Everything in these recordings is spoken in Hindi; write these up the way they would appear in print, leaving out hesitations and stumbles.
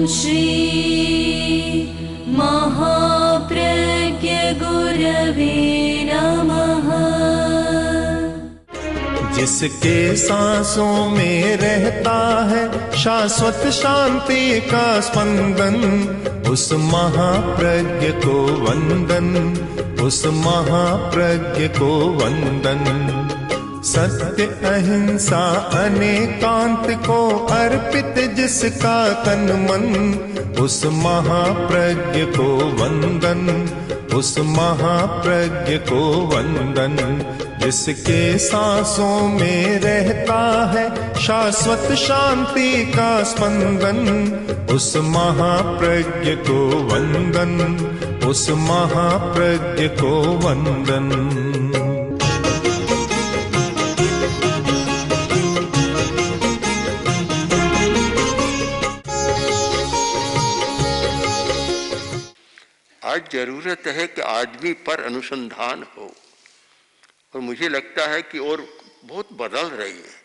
श्री महाप्रज्ञ गुरवे नमः। जिसके सांसों में रहता है शाश्वत शांति का स्पंदन, उस महाप्रज्ञ को वंदन, उस महाप्रज्ञ को वंदन। सत्य अहिंसा अनेकांत को अर्पित जिसका तन मन, उस महाप्रज्ञ को वंदन, उस महाप्रज्ञ को वंदन। जिसके सांसों में रहता है शाश्वत शांति का स्पंदन, उस महाप्रज्ञ को वंदन, उस महाप्रज्ञ को वंदन। आज जरूरत है कि आदमी पर अनुसंधान हो, और मुझे लगता है कि और बहुत बदल रही है।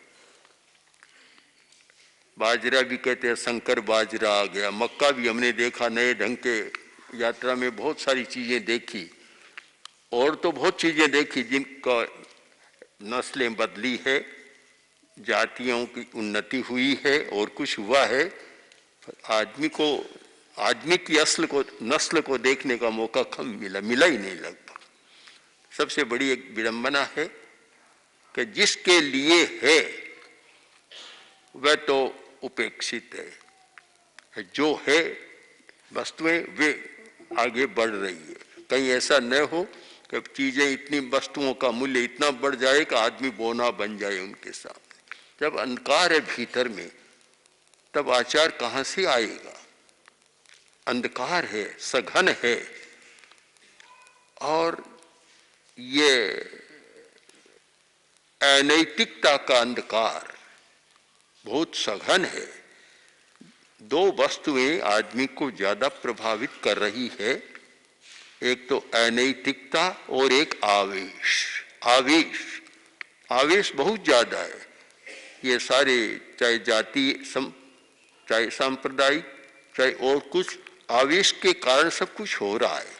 बाजरा भी कहते हैं, संकर बाजरा आ गया, मक्का भी हमने देखा नए ढंग के, यात्रा में बहुत सारी चीजें देखी, और तो बहुत चीजें देखी जिनका नस्लें बदली है, जातियों की उन्नति हुई है और कुछ हुआ है। आदमी की नस्ल को देखने का मौका कम मिला ही नहीं लगभग। सबसे बड़ी एक विडंबना है कि जिसके लिए है वह तो उपेक्षित है, जो है वस्तुएं वे आगे बढ़ रही है। कहीं ऐसा न हो कि चीजें इतनी, वस्तुओं का मूल्य इतना बढ़ जाए कि आदमी बोना बन जाए उनके सामने। जब अंधकार है भीतर में, तब आचार कहां से आएगा? अंधकार है, सघन है, और ये अनैतिकता का अंधकार बहुत सघन है। दो वस्तुएं आदमी को ज्यादा प्रभावित कर रही है, एक तो अनैतिकता और एक आवेश। आवेश बहुत ज्यादा है। ये सारे, चाहे जाति, चाहे सांप्रदायिक, चाहे और कुछ, आवेश के कारण सब कुछ हो रहा है।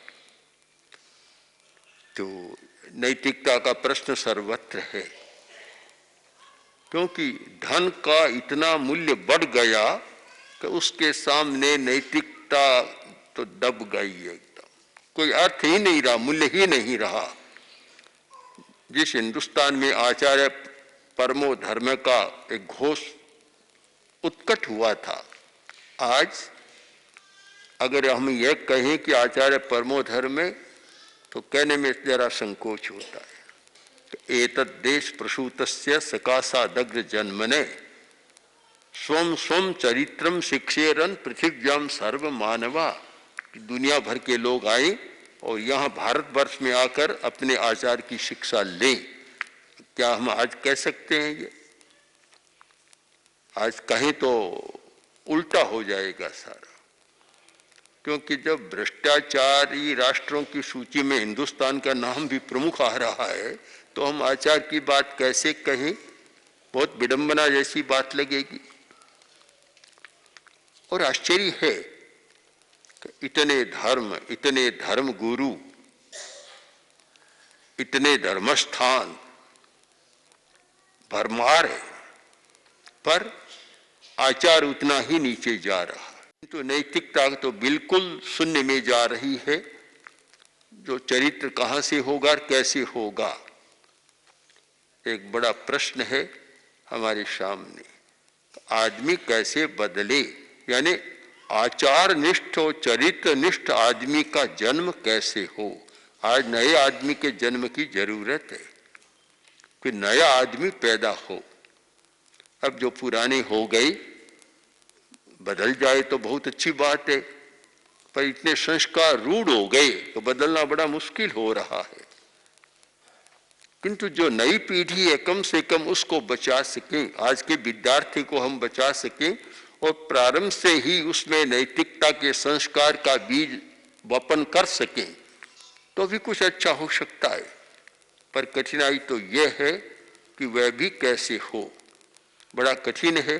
तो नैतिकता का प्रश्न सर्वत्र है, क्योंकि धन का इतना मूल्य बढ़ गया कि उसके सामने नैतिकता तो दब गई एकदम। कोई अर्थ ही नहीं रहा, मूल्य ही नहीं रहा। जिस हिंदुस्तान में आचार्य परमो धर्म का एक घोष उत्कट हुआ था, आज अगर हम यह कहें कि आचार्य परमो धर्म में, तो कहने में जरा संकोच होता है। तो एतद् देश प्रसूतस्य सकाशादग्र जन्मने स्वम स्वम चरित्रम शिक्षेरन पृथिव्याम सर्व मानवा। दुनिया भर के लोग आए और यहाँ भारतवर्ष में आकर अपने आचार की शिक्षा लें। क्या हम आज कह सकते हैं ये? आज कहें तो उल्टा हो जाएगा सारा, क्योंकि जब भ्रष्टाचारी राष्ट्रों की सूची में हिंदुस्तान का नाम भी प्रमुख आ रहा है, तो हम आचार की बात कैसे कहें? बहुत विडंबना जैसी बात लगेगी। और आश्चर्य है कि इतने धर्म गुरु, इतने धर्मस्थान भरमार है, पर आचार उतना ही नीचे जा रहा है। तो नैतिकता तो बिल्कुल शून्य में जा रही है। जो चरित्र कहां से होगा और कैसे होगा, एक बड़ा प्रश्न है हमारे सामने। आदमी कैसे बदले, यानी आचार निष्ठ और चरित्र निष्ठ आदमी का जन्म कैसे हो। आज नए आदमी के जन्म की जरूरत है कि नया आदमी पैदा हो। अब जो पुराने हो गए बदल जाए तो बहुत अच्छी बात है, पर इतने संस्कार रूढ़ हो गए तो बदलना बड़ा मुश्किल हो रहा है। किंतु जो नई पीढ़ी है, कम से कम उसको बचा सकें, आज के विद्यार्थी को हम बचा सकें और प्रारंभ से ही उसमें नैतिकता के संस्कार का बीज वपन कर सकें, तो भी कुछ अच्छा हो सकता है। पर कठिनाई तो यह है कि वह भी कैसे हो, बड़ा कठिन है।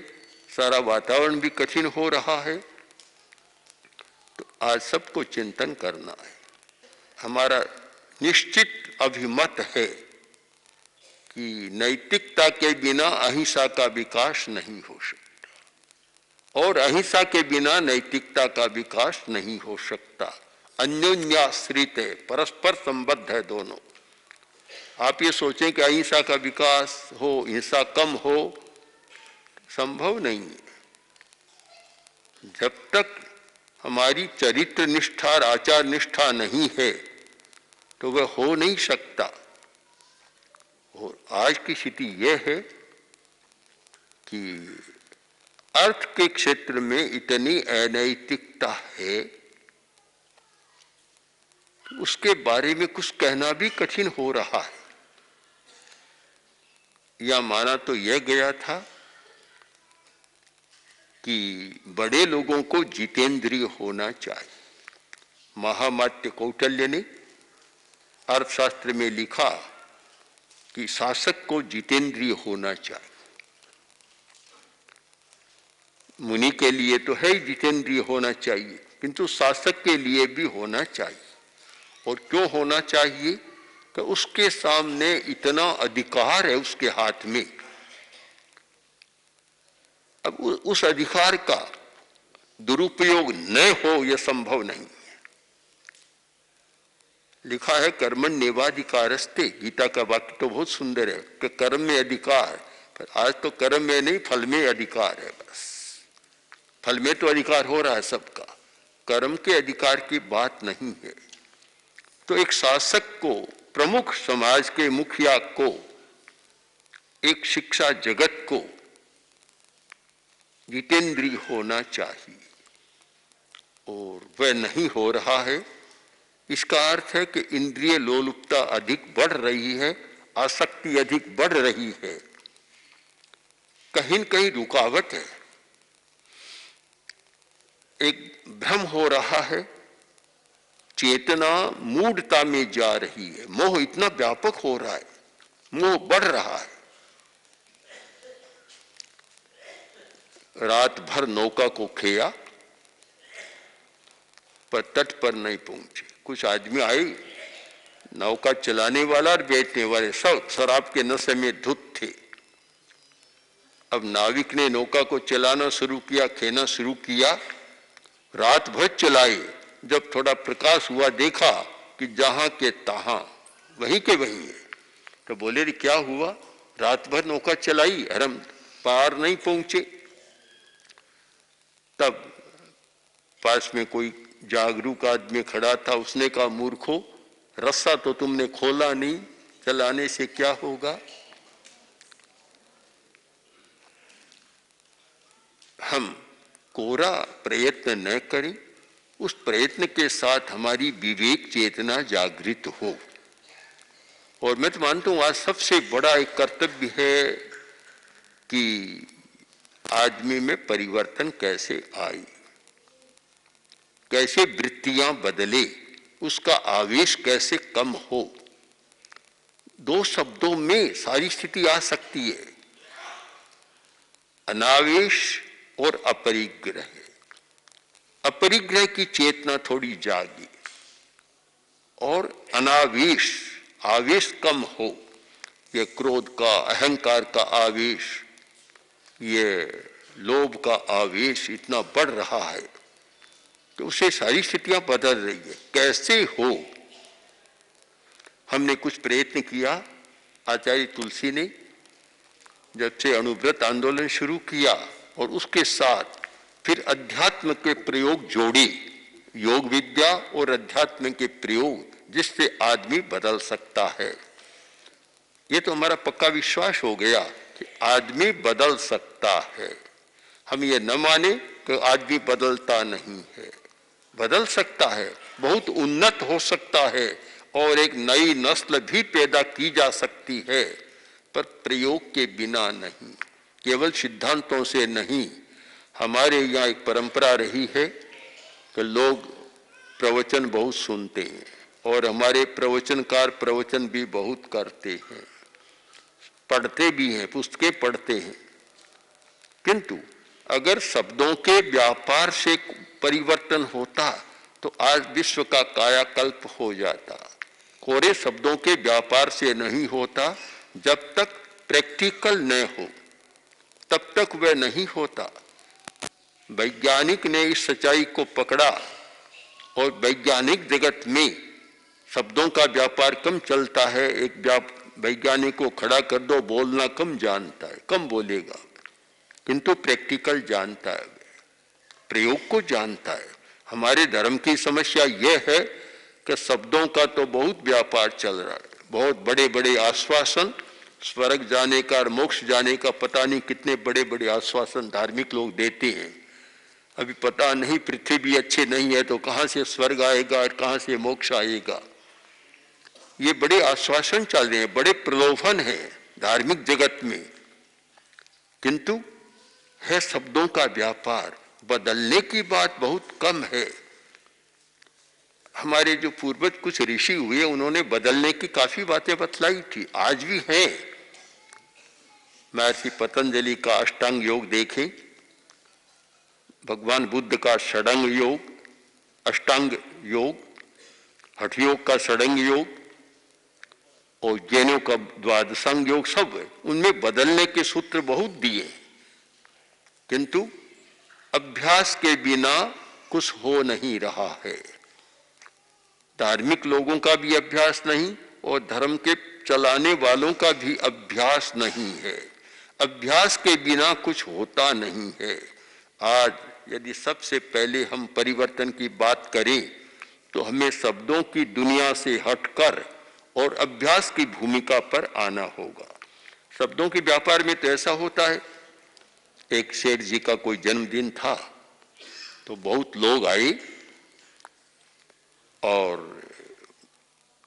सारा वातावरण भी कठिन हो रहा है। आज सबको चिंतन करना है। हमारा निश्चित अभिमत है कि नैतिकता के बिना अहिंसा का विकास नहीं हो सकता और अहिंसा के बिना नैतिकता का विकास नहीं हो सकता। अन्योन्याश्रित है, परस्पर संबद्ध है दोनों। आप ये सोचें कि अहिंसा का विकास हो, हिंसा कम हो, संभव नहीं है। जब तक हमारी चरित्र निष्ठा और आचार निष्ठा नहीं है तो वह हो नहीं सकता। और आज की स्थिति यह है कि अर्थ के क्षेत्र में इतनी अनैतिकता है कि उसके बारे में कुछ कहना भी कठिन हो रहा है। या माना तो यह गया था कि बड़े लोगों को जितेंद्रिय होना चाहिए। महामात्य कौटिल्य ने अर्थशास्त्र में लिखा कि शासक को जितेंद्रिय होना चाहिए। मुनि के लिए तो है ही जितेंद्रिय होना चाहिए, किंतु शासक के लिए भी होना चाहिए। और क्यों होना चाहिए? कि उसके सामने इतना अधिकार है उसके हाथ में। अब उस अधिकार का दुरुपयोग न हो यह संभव नहीं है। लिखा है कर्मण्येवाधिकारस्ते, गीता का वाक्य तो बहुत सुंदर है कि कर्म में अधिकार। पर आज तो कर्म में नहीं, फल में अधिकार है। बस फल में तो अधिकार हो रहा है सबका, कर्म के अधिकार की बात नहीं है। तो एक शासक को, प्रमुख समाज के मुखिया को, एक शिक्षा जगत को जितेंद्रिय होना चाहिए और वह नहीं हो रहा है। इसका अर्थ है कि इंद्रिय लोलुपता अधिक बढ़ रही है, आसक्ति अधिक बढ़ रही है, कहीं न कहीं रुकावट है। एक भ्रम हो रहा है, चेतना मूढ़ता में जा रही है, मोह इतना व्यापक हो रहा है, मोह बढ़ रहा है। रात भर नौका को खेया पर तट पर नहीं पहुंचे। कुछ आदमी आए, नौका चलाने वाला और बैठने वाले सब शराब के नशे में धुत थे। अब नाविक ने नौका को चलाना शुरू किया, खेना शुरू किया, रात भर चलाए। जब थोड़ा प्रकाश हुआ देखा कि जहां के तहां वहीं के वहीं है। तो बोले रे क्या हुआ? रात भर नौका चलाई और हम पार नहीं पहुंचे। तब पास में कोई जागरूक आदमी खड़ा था, उसने कहा मूर्खो, रस्सा तो तुमने खोला नहीं, चलाने से क्या होगा? हम कोरा प्रयत्न न करें, उस प्रयत्न के साथ हमारी विवेक चेतना जागृत हो। और मैं तो मानता हूं आज सबसे बड़ा एक कर्तव्य है कि आदमी में परिवर्तन कैसे आए, कैसे वृत्तियां बदले, उसका आवेश कैसे कम हो। दो शब्दों में सारी स्थिति आ सकती है, अनावेश और अपरिग्रह। अपरिग्रह की चेतना थोड़ी जागी और अनावेश, आवेश कम हो। ये क्रोध का, अहंकार का आवेश, ये लोभ का आवेश इतना बढ़ रहा है कि उसे सारी स्थितियां बदल रही है। कैसे हो? हमने कुछ प्रयत्न किया। आचार्य तुलसी ने जब से अणुव्रत आंदोलन शुरू किया और उसके साथ फिर अध्यात्म के प्रयोग जोड़े, योग विद्या और अध्यात्म के प्रयोग, जिससे आदमी बदल सकता है। ये तो हमारा पक्का विश्वास हो गया कि आदमी बदल सकता है। हम ये न माने कि आदमी बदलता नहीं है, बदल सकता है, बहुत उन्नत हो सकता है और एक नई नस्ल भी पैदा की जा सकती है, पर प्रयोग के बिना नहीं, केवल सिद्धांतों से नहीं। हमारे यहाँ एक परंपरा रही है कि लोग प्रवचन बहुत सुनते हैं और हमारे प्रवचनकार प्रवचन भी बहुत करते हैं, पढ़ते भी हैं, पुस्तकें पढ़ते हैं। किंतु अगर शब्दों के व्यापार से परिवर्तन होता तो आज विश्व का कायाकल्प हो जाता। कोरे शब्दों के व्यापार से नहीं होता, जब तक प्रैक्टिकल न हो तब तक वह नहीं होता। वैज्ञानिक ने इस सच्चाई को पकड़ा और वैज्ञानिक जगत में शब्दों का व्यापार कम चलता है। एक वैज्ञानिक को खड़ा कर दो, बोलना कम जानता है, कम बोलेगा, किंतु प्रैक्टिकल जानता है, प्रयोग को जानता है। हमारे धर्म की समस्या यह है कि शब्दों का तो बहुत व्यापार चल रहा है, बहुत बड़े बड़े आश्वासन, स्वर्ग जाने का और मोक्ष जाने का पता नहीं कितने बड़े बड़े आश्वासन धार्मिक लोग देते हैं। अभी पता नहीं, पृथ्वी भी अच्छे नहीं है तो कहां से स्वर्ग आएगा और कहां से मोक्ष आएगा। ये बड़े आश्वासन चल रहे हैं, बड़े प्रलोभन है धार्मिक जगत में, किंतु है शब्दों का व्यापार। बदलने की बात बहुत कम है। हमारे जो पूर्वज कुछ ऋषि हुए, उन्होंने बदलने की काफी बातें बतलाई थी, आज भी हैं। महर्षि पतंजलि का अष्टांग योग देखें, भगवान बुद्ध का षडंग योग, अष्टांग योग, हठ योग का षडंग योग और जैनों का द्वादशांग योग, सब है। उनमें बदलने के सूत्र बहुत दिए, किंतु अभ्यास के बिना कुछ हो नहीं रहा है। धार्मिक लोगों का भी अभ्यास नहीं और धर्म के चलाने वालों का भी अभ्यास नहीं है। अभ्यास के बिना कुछ होता नहीं है। आज यदि सबसे पहले हम परिवर्तन की बात करें तो हमें शब्दों की दुनिया से हटकर और अभ्यास की भूमिका पर आना होगा। शब्दों के व्यापार में तो ऐसा होता है, एक सेठ जी का कोई जन्मदिन था तो बहुत लोग आए और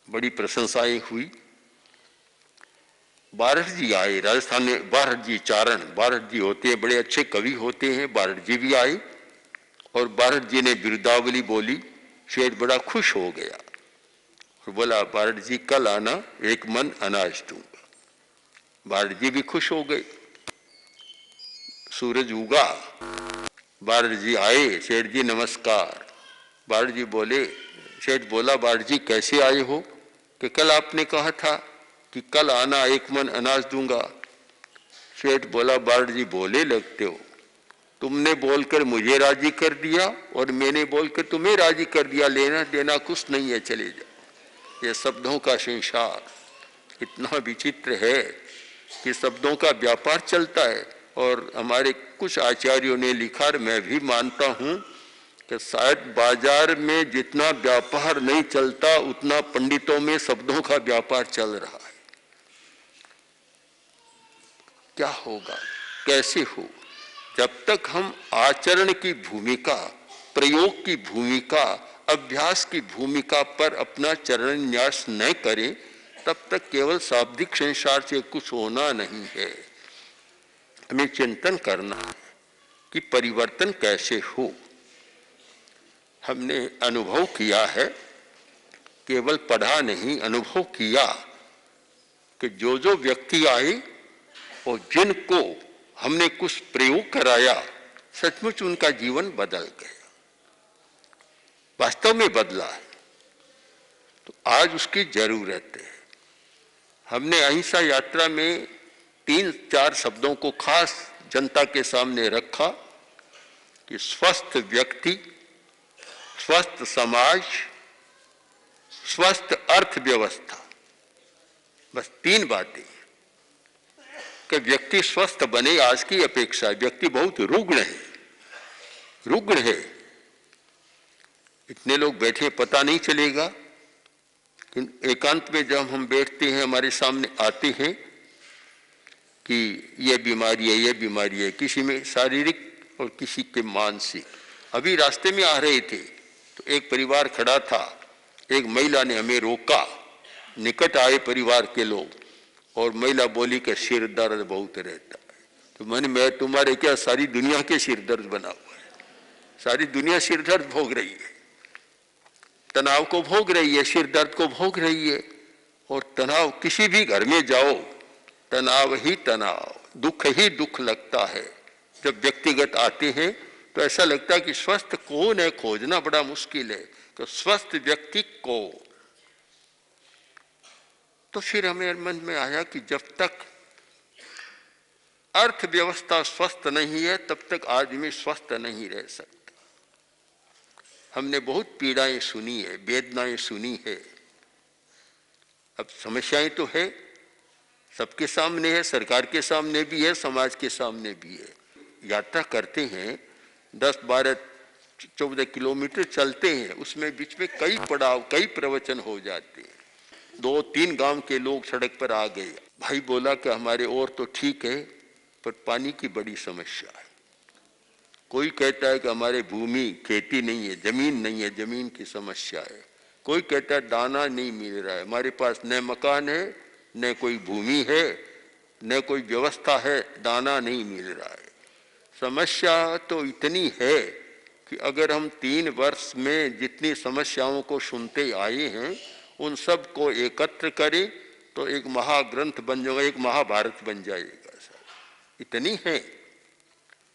बड़ी प्रशंसाएं हुई। बारठ जी आए, राजस्थान में बारठ जी चारण, बारठ जी होते हैं, बड़े अच्छे कवि होते हैं। बारठ जी भी आए और बारठ जी ने बिरुदावली बोली। सेठ बड़ा खुश हो गया और बोला, बारठ जी कल आना, एक मन अनाज दूंगा। बारठ जी भी खुश हो गए। सूरज उगा, बारठ जी आए, सेठ जी नमस्कार। बारठ जी बोले, सेठ बोला, बारठ जी कैसे आए हो? कि कल आपने कहा था कि कल आना, एक मन अनाज दूंगा। सेठ बोला, बारठ जी बोले लगते हो, तुमने बोलकर मुझे राजी कर दिया और मैंने बोलकर तुम्हें राजी कर दिया, लेना देना कुछ नहीं है, चले जाओ। ये शब्दों का संसार इतना विचित्र है कि शब्दों का व्यापार चलता है। और हमारे कुछ आचार्यों ने लिखा, और मैं भी मानता हूं कि शायद बाजार में जितना व्यापार नहीं चलता उतना पंडितों में शब्दों का व्यापार चल रहा है। क्या होगा, कैसे हो? जब तक हम आचरण की भूमिका, प्रयोग की भूमिका, अभ्यास की भूमिका पर अपना चरण न्यास न करें, तब तक केवल शाब्दिक संसार से कुछ होना नहीं है। हमें चिंतन करना है कि परिवर्तन कैसे हो। हमने अनुभव किया है, केवल पढ़ा नहीं, अनुभव किया कि जो जो व्यक्ति आए और जिनको हमने कुछ प्रयोग कराया, सचमुच उनका जीवन बदल गया, वास्तव में बदला है। तो आज उसकी जरूरत है। हमने अहिंसा यात्रा में 3-4 शब्दों को खास जनता के सामने रखा कि स्वस्थ व्यक्ति, स्वस्थ समाज, स्वस्थ अर्थव्यवस्था, बस 3 बातें। कि व्यक्ति स्वस्थ बने, आज की अपेक्षा व्यक्ति बहुत रुग्ण है, रुग्ण है। इतने लोग बैठे पता नहीं चलेगा, एकांत में जब हम बैठते हैं हमारे सामने आते हैं कि ये बीमारी है, ये बीमारी है, किसी में शारीरिक और किसी के मानसिक। अभी रास्ते में आ रहे थे तो एक परिवार खड़ा था, एक महिला ने हमें रोका, निकट आए परिवार के लोग और महिला बोली कि सिर दर्द बहुत रहता है। तो मैं तुम्हारे क्या, सारी दुनिया के सिर दर्द बना हुआ है, सारी दुनिया सिर दर्द भोग रही है, तनाव को भोग रही है, सिर दर्द को भोग रही है। और तनाव, किसी भी घर में जाओ तनाव ही तनाव, दुख ही दुख लगता है। जब व्यक्तिगत आते हैं तो ऐसा लगता है कि स्वस्थ कौन है, खोजना बड़ा मुश्किल है। तो स्वस्थ व्यक्ति को, तो फिर हमें मन में आया कि जब तक अर्थव्यवस्था स्वस्थ नहीं है तब तक आदमी स्वस्थ नहीं रह सकता। हमने बहुत पीड़ाएं सुनी है, वेदनाएं सुनी है। अब समस्याएं तो है, सबके सामने है, सरकार के सामने भी है, समाज के सामने भी है। यात्रा करते हैं, 10, 12, 14 किलोमीटर चलते हैं, उसमें बीच में कई पड़ाव, कई प्रवचन हो जाते हैं। 2-3 गांव के लोग सड़क पर आ गए। भाई बोला कि हमारे और तो ठीक है, पर पानी की बड़ी समस्या है। कोई कहता है कि हमारे भूमि खेती नहीं है, जमीन नहीं है, जमीन की समस्या है। कोई कहता है दाना नहीं मिल रहा है, हमारे पास न मकान है, न कोई भूमि है, न कोई व्यवस्था है, दाना नहीं मिल रहा है। समस्या तो इतनी है कि अगर हम 3 वर्ष में जितनी समस्याओं को सुनते आए हैं उन सब को एकत्र करें तो एक महाग्रंथ बन जाएगा, एक महाभारत बन जाएगा। सर इतनी है।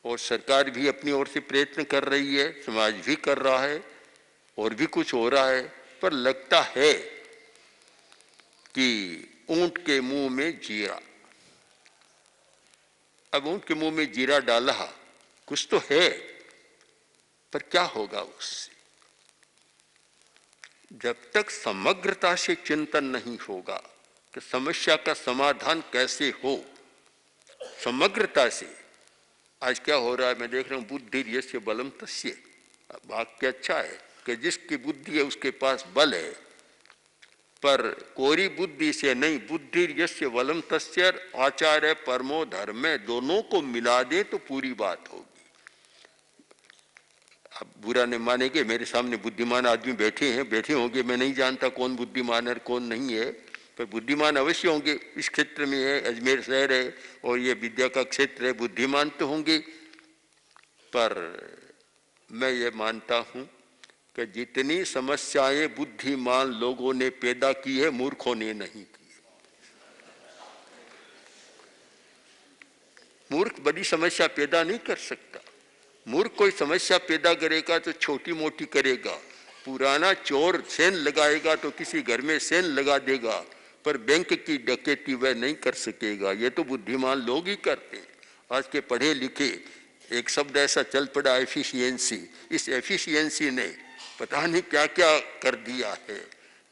और सरकार भी अपनी ओर से प्रयत्न कर रही है, समाज भी कर रहा है, और भी कुछ हो रहा है। पर लगता है कि ऊंट के मुंह में जीरा। अब ऊंट के मुंह में जीरा डाला, कुछ तो है, पर क्या होगा उससे? जब तक समग्रता से चिंतन नहीं होगा कि समस्या का समाधान कैसे हो, समग्रता से। आज क्या हो रहा है, मैं देख रहा हूं, बुद्धि यस्य बलम तस्य। वाक्य अच्छा है कि जिसकी बुद्धि है उसके पास बल है, पर कोरी बुद्धि से नहीं। बुद्धि यस्य बलम तस्य, आचार्य परमो धर्म, दोनों को मिला दे तो पूरी बात होगी। अब बुरा नहीं मानेंगे, मेरे सामने बुद्धिमान आदमी बैठे होंगे, मैं नहीं जानता कौन बुद्धिमान है कौन नहीं है, पर बुद्धिमान अवश्य होंगे। इस क्षेत्र में है, अजमेर शहर है और ये विद्या का क्षेत्र है, बुद्धिमान तो होंगे। पर मैं ये मानता हूं कि जितनी समस्याएं बुद्धिमान लोगों ने पैदा की है, मूर्खों ने नहीं की है। मूर्ख बड़ी समस्या पैदा नहीं कर सकता। मूर्ख कोई समस्या पैदा करेगा तो छोटी मोटी करेगा। पुराना चोर सेन लगाएगा तो किसी घर में सेन लगा देगा, पर बैंक की डकैती वह नहीं कर सकेगा। ये तो बुद्धिमान लोग ही करते हैं। आज के पढ़े लिखे, एक शब्द ऐसा चल पड़ा एफिशिएंसी। इस एफिशिएंसी ने पता नहीं क्या क्या कर दिया है।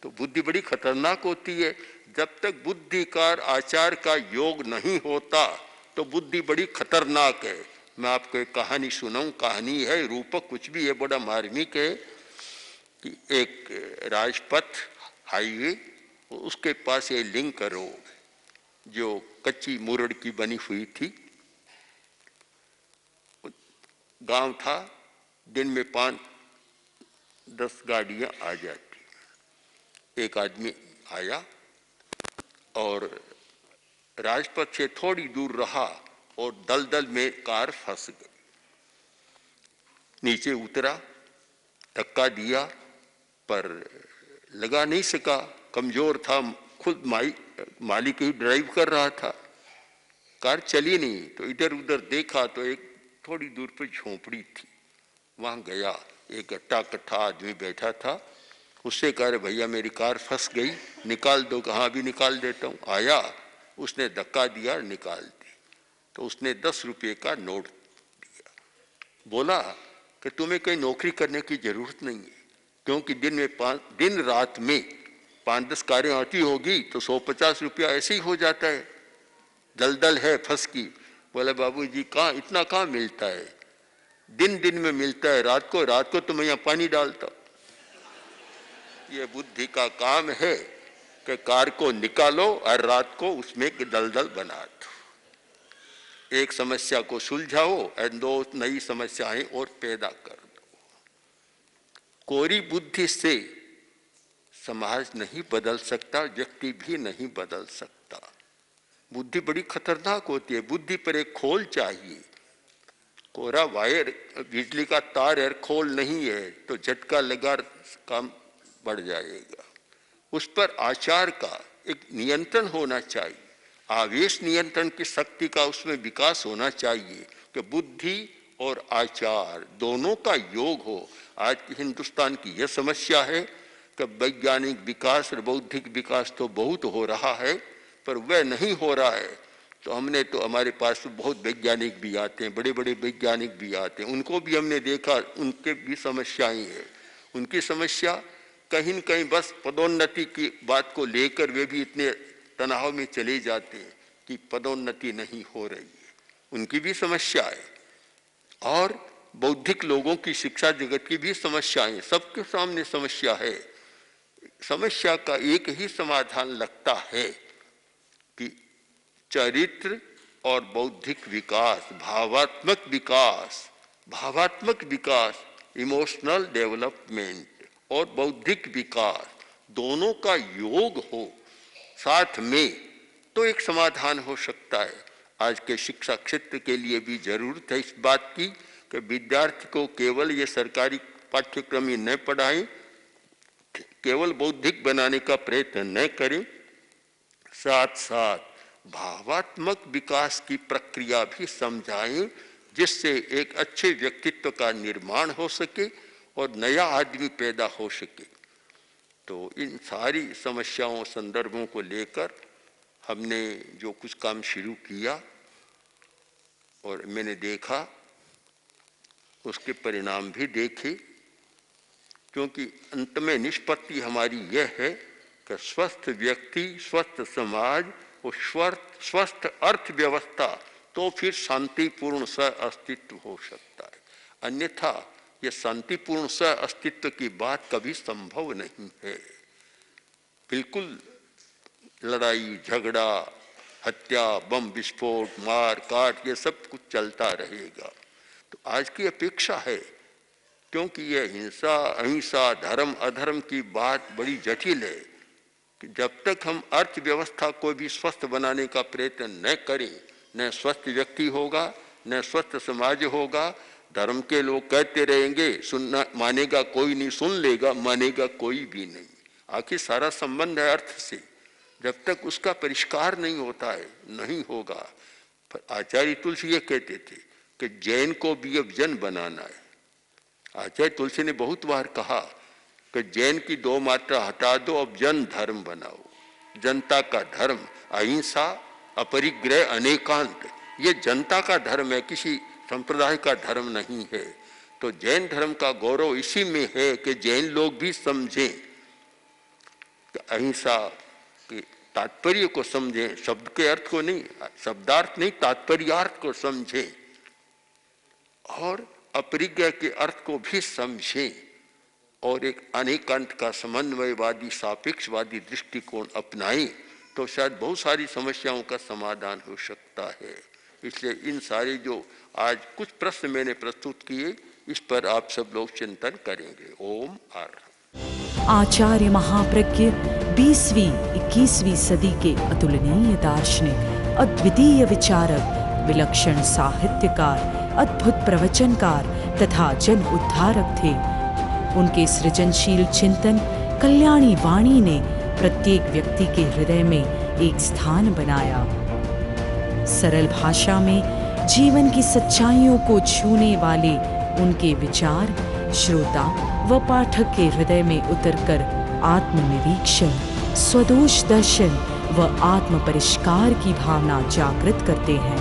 तो बुद्धि बड़ी खतरनाक होती है। जब तक बुद्धि का आचार का योग नहीं होता तो बुद्धि बड़ी खतरनाक है। मैं आपको एक कहानी सुनाऊं। कहानी है, रूपक कुछ भी है, बड़ा मार्मिक है। कि एक राजपथ हाईवे, उसके पास ये लिंक रोड जो कच्ची मुरड़ की बनी हुई थी। गांव था, दिन में 5-10 गाड़ियां आ जाती। एक आदमी आया और राजपथ से थोड़ी दूर रहा और दलदल में कार फंस गई। नीचे उतरा, धक्का दिया, पर लगा नहीं सका, कमजोर था। खुद मालिक ही ड्राइव कर रहा था, कार चली नहीं। तो इधर उधर देखा तो एक थोड़ी दूर पर झोपड़ी थी, वहां गया। एक अट्टा कट्ठा आदमी बैठा था। उससे कहा, भैया मेरी कार फंस गई, निकाल दो। कहाँ भी निकाल देता हूँ। आया, उसने धक्का दिया, निकाल दी। तो उसने 10 रुपये का नोट दिया। बोला कि तुम्हें कहीं नौकरी करने की जरूरत नहीं है, क्योंकि दिन रात में 5-10 कारें आती होगी तो 150 रुपया ऐसे ही हो जाता है। दलदल है, फंस की। बोला, बाबूजी कहाँ इतना कहाँ मिलता है, दिन दिन में मिलता है। रात को तो मैं यहाँ पानी डालता। ये बुद्धि का काम है कि कार को निकालो और रात को उसमें दलदल बना दो। एक समस्या को सुलझाओ और 2 नई समस्याएं और पैदा कर दो। कोरी बुद्धि से समाज नहीं बदल सकता, व्यक्ति भी नहीं बदल सकता। बुद्धि बड़ी खतरनाक होती है। बुद्धि पर एक खोल चाहिए। कोरा वायर, बिजली का तार है, खोल नहीं है तो झटका लगा, काम बढ़ जाएगा। उस पर आचार का एक नियंत्रण होना चाहिए, आवेश नियंत्रण की शक्ति का उसमें विकास होना चाहिए कि बुद्धि और आचार दोनों का योग हो। आज की हिंदुस्तान की यह समस्या है कि वैज्ञानिक विकास और बौद्धिक विकास तो बहुत हो रहा है, पर वह नहीं हो रहा है। तो हमने तो हमारे पास तो बहुत वैज्ञानिक भी आते हैं, बड़े बड़े वैज्ञानिक भी आते हैं, उनको भी हमने देखा, उनके भी समस्याएं हैं। उनकी समस्या कहीं न कहीं बस पदोन्नति की बात को लेकर वे भी इतने तनाव में चले जाते हैं कि पदोन्नति नहीं हो रही है, उनकी भी समस्या है। और बौद्धिक लोगों की शिक्षा जगत की भी समस्याएं, सबके सामने समस्या है। समस्या का एक ही समाधान लगता है कि चरित्र और बौद्धिक विकास, भावात्मक विकास, इमोशनल डेवलपमेंट और बौद्धिक विकास दोनों का योग हो साथ में, तो एक समाधान हो सकता है। आज के शिक्षा क्षेत्र के लिए भी जरूरत है इस बात की कि विद्यार्थी को केवल ये सरकारी पाठ्यक्रम ही न पढ़ाएं, केवल बौद्धिक बनाने का प्रयत्न न करें, साथ साथ भावात्मक विकास की प्रक्रिया भी समझाएं, जिससे एक अच्छे व्यक्तित्व का निर्माण हो सके और नया आदमी पैदा हो सके। तो इन सारी समस्याओं संदर्भों को लेकर हमने जो कुछ काम शुरू किया और मैंने देखा, उसके परिणाम भी देखे, क्योंकि अंत में निष्पत्ति हमारी यह है कि स्वस्थ व्यक्ति, स्वस्थ समाज और स्वस्थ अर्थव्यवस्था, तो फिर शांतिपूर्ण सह अस्तित्व हो सकता है। अन्यथा यह शांतिपूर्ण सह अस्तित्व की बात कभी संभव नहीं है। बिल्कुल लड़ाई झगड़ा, हत्या, बम विस्फोट, मार काट, ये सब कुछ चलता रहेगा। तो आज की अपेक्षा है, क्योंकि यह हिंसा, अहिंसा, धर्म अधर्म की बात बड़ी जटिल है, कि जब तक हम अर्थव्यवस्था को भी स्वस्थ बनाने का प्रयत्न न करें, न स्वस्थ व्यक्ति होगा, न स्वस्थ समाज होगा। धर्म के लोग कहते रहेंगे, सुनना मानेगा कोई नहीं, सुन लेगा मानेगा कोई भी नहीं। आखिर सारा संबंध है अर्थ से, जब तक उसका परिष्कार नहीं होता है नहीं होगा। पर आचार्य तुलसी ये कहते थे कि जैन को भी अब जन बनाना है। आचार्य तुलसी ने बहुत बार कहा कि जैन की 2 मात्रा हटा दो, अब जन धर्म बनाओ। जनता का धर्म, अहिंसा, अपरिग्रह, अनेकांत, ये जनता का धर्म है, किसी संप्रदाय का धर्म नहीं है। तो जैन धर्म का गौरव इसी में है कि जैन लोग भी समझें कि अहिंसा के तात्पर्य को समझें, शब्द के अर्थ को नहीं, शब्दार्थ नहीं, तात्पर्यार्थ को समझें, और अपरिग्रह के अर्थ को भी समझें, और एक अनेकांत का समन्वयवादी, सापेक्षवादी दृष्टिकोण अपनाएं, तो शायद बहुत सारी समस्याओं का समाधान हो सकता है। इसलिए इन सारे जो आज कुछ प्रश्न मैंने प्रस्तुत किए, इस पर आप सब लोग चिंतन करेंगे। ओम आर। आचार्य महाप्रज्ञ 20वीं 21वीं सदी के अतुलनीय दार्शनिक, अद्वितीय विचारक, विलक्षण साहित्यकार, अद्भुत प्रवचनकार तथा जन उद्धारक थे। उनके सृजनशील चिंतन कल्याणी वाणी ने प्रत्येक व्यक्ति के हृदय में एक स्थान बनाया। सरल भाषा में जीवन की सच्चाइयों को छूने वाले उनके विचार श्रोता व पाठक के हृदय में उतरकर आत्मनिरीक्षण, स्वदोष दर्शन व आत्म परिष्कार की भावना जागृत करते हैं।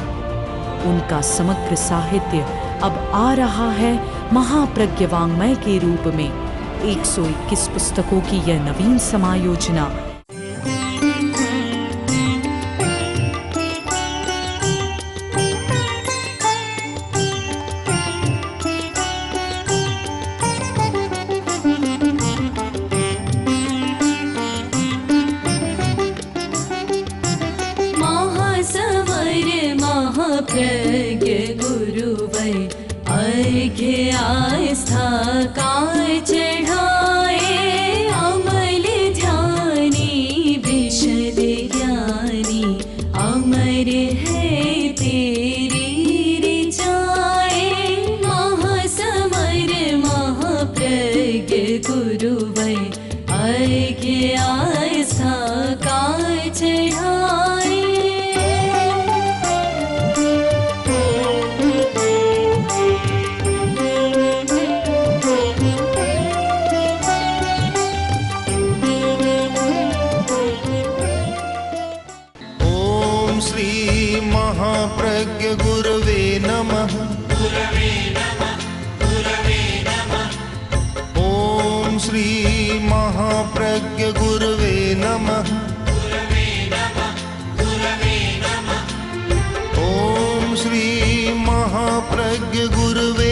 उनका समग्र साहित्य अब आ रहा है महाप्रज्ञ वाङ्मय के रूप में। 121 पुस्तकों की यह नवीन समायोजना प्रज्ञ गुरुवर अर्घ्य आस्था काय चढ़ाए, अमल ध्यानी विशद ज्ञानी, अमर है तेरी ऋचाए। महासमर महाप्रज्ञ गुरुवर अर्घ्य आस्था काय चढ़ाए। गुरवे नमः। ओम श्री महाप्रज्ञ गुरवे नमः। ओम श्री महाप्रज्ञ गुरवे